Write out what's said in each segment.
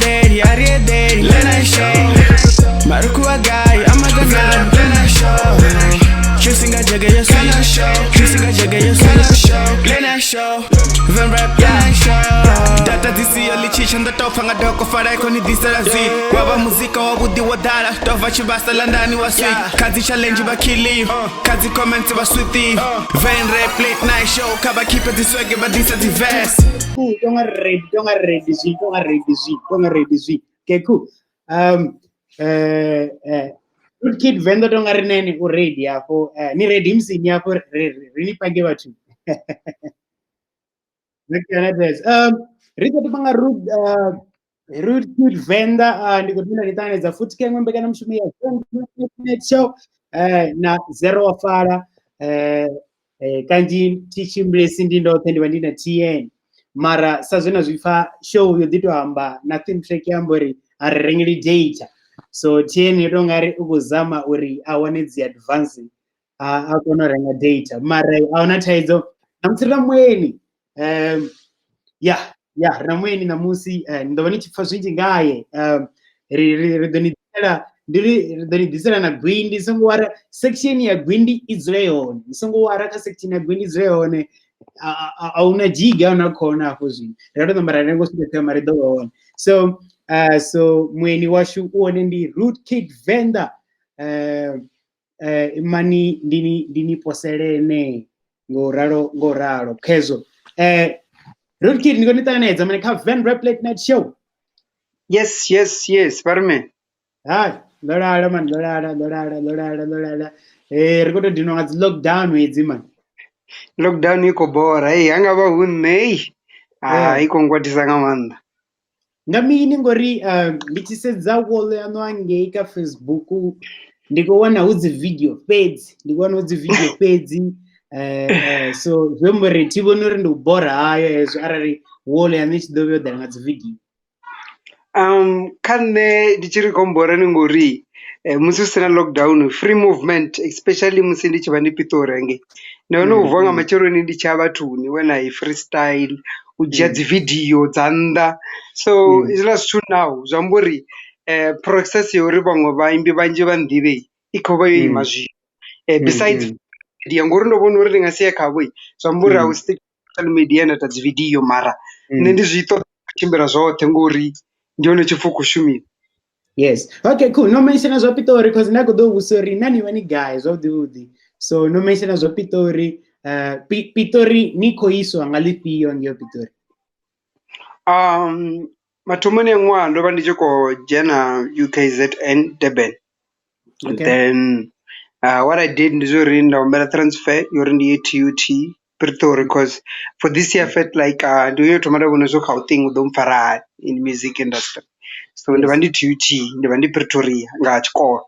daddy, let I show. Marukua guy, I'm a guy, let I show. Kissing a jagger, yes, let I show. Kissing a jagger, yes, let I show. Let I show. Venrap, let I show. Data this year, lichish and the top hang a dog of a icon in this as it. Waba music or would do what data, Tovachi Basta Landani was sweet. Kazi challenge about killing, Kazi comments about sweetie. Venrap, late night show, Kaba keep it this way, but this is the verse. Don't read this. Okay, cool. Good kid Venda don't nene already for ni redim sinya for really page watu. Rito tupanga root kid Venda ndiko tunalitengeneza futhi ngombe kana mshumi ya show na zero wafala kanji teaching blessing ndindo tendi ndina TN mara sazona zvifa show yodito amba nothing track yambori arengli data. So TN rongari ukuzama uri awane dzi advance akonorenga data mara aona thaidzo namtsira mweni ramweni namusi ndovani chipfa zwinji ngaye ridonidhisira na gwindi songowara section ya gwindi idzuleyone songowara ka section ya gwindi idzuleyone auna jiga unakona hapo zvino ratondambara rengosvika maridowone so mweni washu uone ndi root kid Venda mani ndini poselene ngoraro kezo root kid ndikonitanedza mane ka Venrap late night show. Yes parme lorara man rikoto ndinonga dzi lockdown wedzi man lockdown iko bora hanga va hunei ikongwatisa ngamanda ngamini ngori ndichisedza wall yanoange ka Facebook ndikowana udzi video pedzi so zvembori tivonori ndikubhora hayo ezvo arari wall yanichidoveyodhara ngadzi video kane ndichiri kombora ningori musi usina lockdown free movement especially musi ndichiva ndipitorenge ndinonovhonga macheroni ndichava tuni when I freestyle ujia dzividhiyo dzanda so izvila zvitu now zvambori process yori vamwe vaimbi vanji vandivei ikova iyo imazvino besides ngori ndovona uri ndingasiya kavoi zvambori austick social media ndata dzividhiyo mara nendizvito chimbira zvote ngori ndione chifuku shumira. Yes. Okay, cool. No mention as Pitori because Nagodo usori nani wani guys of the Udi. So no mention as Pitori Pitori Niko iso angalipi yo ngio Pitori. Matumani ngwa ndo bandichoko jena UKZN Deben. Okay. Then what I did ndizori ndaombera transfer yori ndi TUT Pretoria because for this year I felt like do you tomorrow when so thing udomfara in music industry. So ndivandi TUT ndivandi Pretoria ngachikora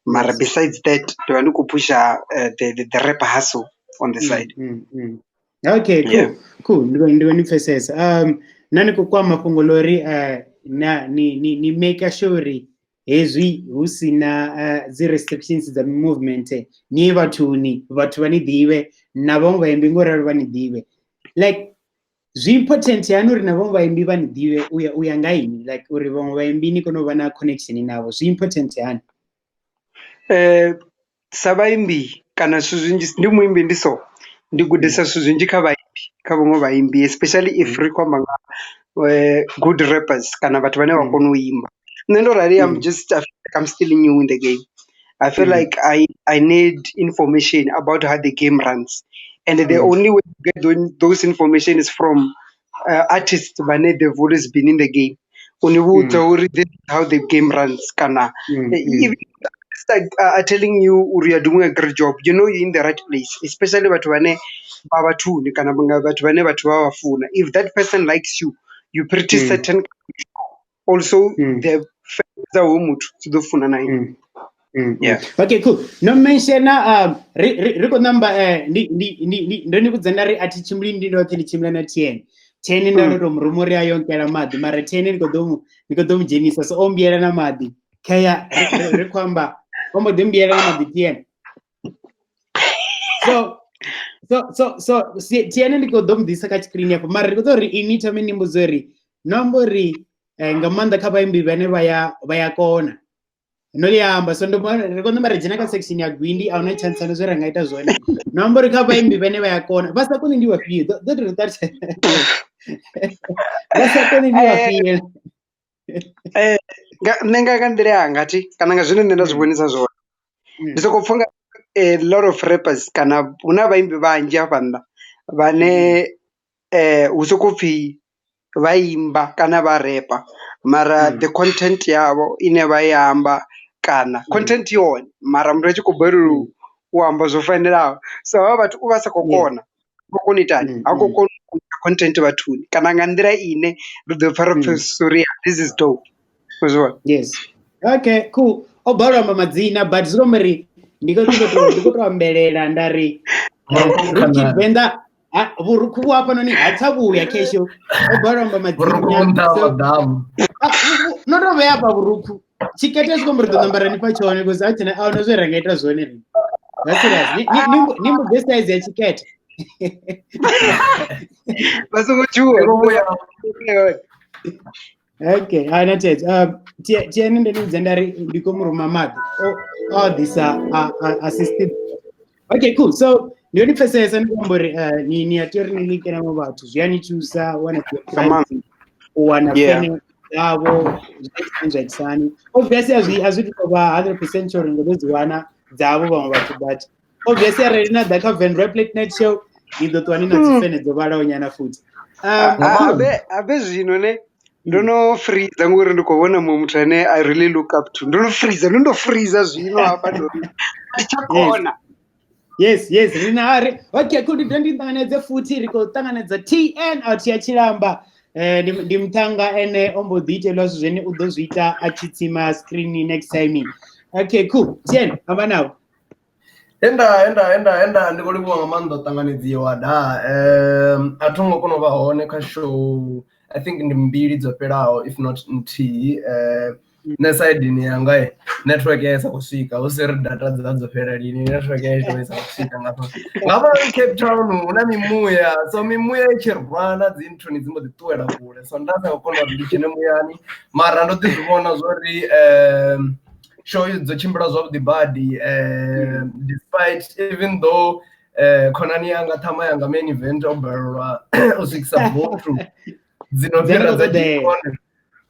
mara besides that ndivandi kupusha the rap hustle on the side. Okay, cool ndivandi faces nani kukwa mapongolori ni make sure ezwi husina zi restrictions za movement ni vatu vani dive na vamwe vaimbi ngoraro vani dive like zviimportant yanori na vamwe vaimbi vani dive uya ngaini like uri vamwe vaimbi nikonova na connection navo zviimportant yani savaimbi kana suzvinji ndi muimbi ndiso ndigudisa suzvinji kavamwe vaimbi especially if rikwamba good rappers kana vatu vane vakona uimba nendorari I'm still new in the game. I feel like I need information about how the game runs. And the only way to get those information is from artists when they've always been in the game. Only who this how the game runs. Kana. Even like telling you you are doing a great job, you know you're in the right place. Especially if that person likes you, you're pretty certain. Also, the Okay, cool. No mention riko number ndoni kudzanari ati chimuli ndindo teni chimula na 10 ndano murumuri ayo nkela madi mara 10 nikodomu jenisa so ombiera na madi kaya rikwamba ombo dembiera na madi 10 so 10 nikodomu disa ka screen yapo mara rikotori inita meni mbozori nombori nga maanḓa kha vhaimbi vhane vha ya kona no liamba so ndo konda mara dzhena kha section ya gwindi a una chance na zwe ra nga ita zwone no amba uri kha vhaimbi vhane vha ya kona vha sa koni ndi vhafhio that vha sa koni ndi vhafhio nṋe nga nḓila yanga thi kana nga zwine nṋe nda zwi vhonisa zwone ndi sokou pfha nga a lot of rappers kana hu na vhaimbi vhanzhi hafha nnḓa vhane hu sokou pfhi vha imba kana vha repa mara the content yavho ine vha i amba kana content yone mara muthu a tshi khou balelwa u amba zwo fanelaho so havha vhathu u vha sa khou kona khou kona itani ha khou kona u content vhathuni kana nga nḓila ine ri ḓo pfha ro pfha sorry this is dope uzwa yes okay cool o balwa amba madzina but zwo mari ndiko to ambelela ndari Rookie Venda vurukhu hapa noni hatsavuya kesho o balwa amba madzina no to vha hapa vurukhu chikete siko mri ḓo nambara ni pa chone because atina a una zwe ranga ita zwone ri that's it ni mu best size ya chikete baso kuchuwa okay ana tet tiene ndeni ndari ndiko muruma maḓi all this assisted okay cool so ndiyo ndipfesesa ndikombori ni atori ni likena mo vhathu zwiani thusa wana wana fene yavo zvaisani obviously azvi tova 100% sure ngodzi wana dzavo vamwe vhathu but obviously arali na daka Venrap late night show idotwa nina dzifene dzovalawo nyana futhi abe zvino ne ndono freeze ngori ndikuvona mumwe muthu ane I really look up to ndono freeze zvino hapa ndo ndichakona yes rinare okay kuti ndindanganedze futhi riko tanganedza TN out ya Chilamba ndi mutanga ene ombodhiitelwa zvene u ḓo zwi ita a tshi tsima screen next time okay cool TN amba nawo enda ndi khou livhuwa nga maanḓa u ṱanganedziwa da a tho ngo kona u vha hone kha show I think ndi mbili dzo fhelaho if not nthihi na saidini yanga network ya isa kuswika hu si ri data dzo fhela lini network ya isa kuswika ngavha Cape Town hu na mimuya so mimuya i tshi rwana dzi nthuni dzi mbo ḓi ṱuwela kule so nda sa kona uri ndi tshine muyani mara ndo ḓi zwi vhona zwori show dzo tshimbila zwavhuḓi badi despite even though khonani yanga ṱhama yanga main event o balelwa u swikisa bothu dzino fhira dza tshikone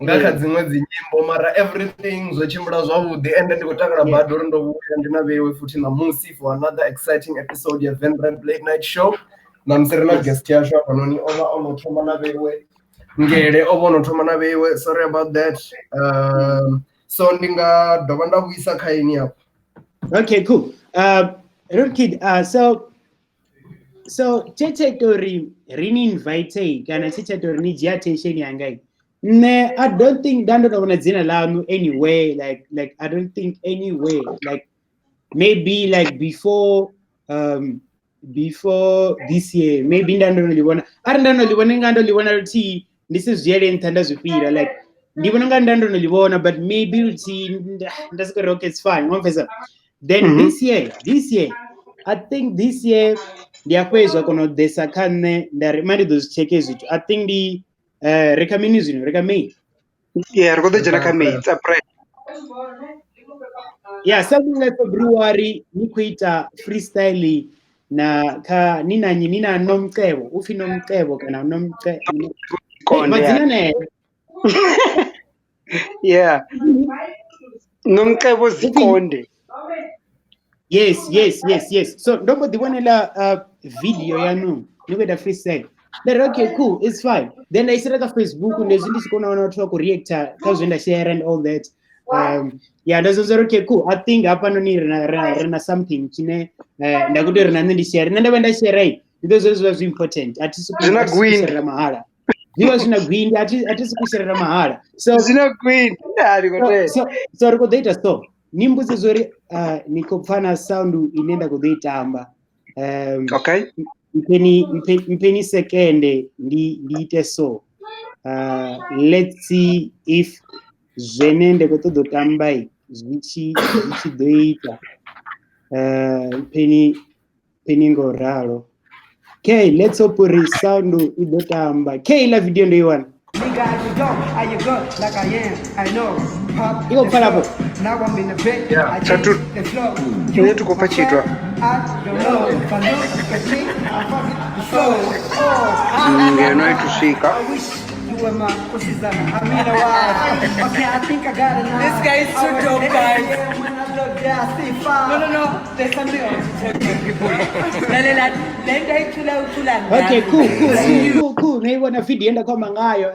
nga kha dziṅwe dzinyimbo mara everything zwo tshimbila zwavhuḓi ende ndi khou takala badi uri ndo vhuya ndi na vheiwe futhi namusi for another exciting episode ya Venrap late night show namusi ri na guest yashu hafhanoni ova ono thoma na vheiwe ngele ova ono thoma na vheiwe sorry about that so ndi nga dovha nda vhuisa kha ini hapo okay cool Rookie so chechetori rini invite kana chechetori ni dzhia attention yangai ne I don't think dando na dzina lanu anyway like I don't think anyway like maybe like before this year maybe ndando libona ari ndando libona ngando libona ruti ndisizvyele nthanda zvipira like ndibona ngando ndando libona but maybe ruti ndasika okay it's fine ngomfesa then this year I think this year ndiyakwezwa kono desa kane ndari mari those checkers it I think the recommend zino recommend yeah riko jana ka May it's April yeah something like February ni kuita freestyle na ka nina Nomcebo ufi Nomcebo kana Nomcebo mazina ne yeah Nomcebo zikonde yes so ndombo dibonela video yanu nikuita freestyle then okay cool it's fine then I said Facebook ndezindi sikona wana watu ku react kazwenda share and all that yeah ndazo okay cool I think hapa noni rena something chine ndakuti rena ndi share nda share ndizo zwa important zina kushare mahala ndizo zina gwindi atisukushare mahala so zina gwindi ndikote so riko data so nimbuze zori niko pfana sound inenda kudeitamba okay mpeni sekende ndiite so let's see if zvenende kutodotambai zvichidoita peni ngoraro okay let's hope sound idotamba okay la video ndoiwana guys who don't. Are you good like I am? I know. Pop Iko the pala po. flow. Now I'm in the bed. Yeah. I change the flow. Kwenye tuko pachitwa. I don't know. If I know, catch me, I'm fucking the flow. Ngeno itushika. I wish you were my pussies and I mean a while. Okay, I think I got it now. This guy is so dope, guys. When I look there, I see fire. No. There's something else to tell people. Lenda itula. Okay, cool. Naibona feed ienda kama ngayo.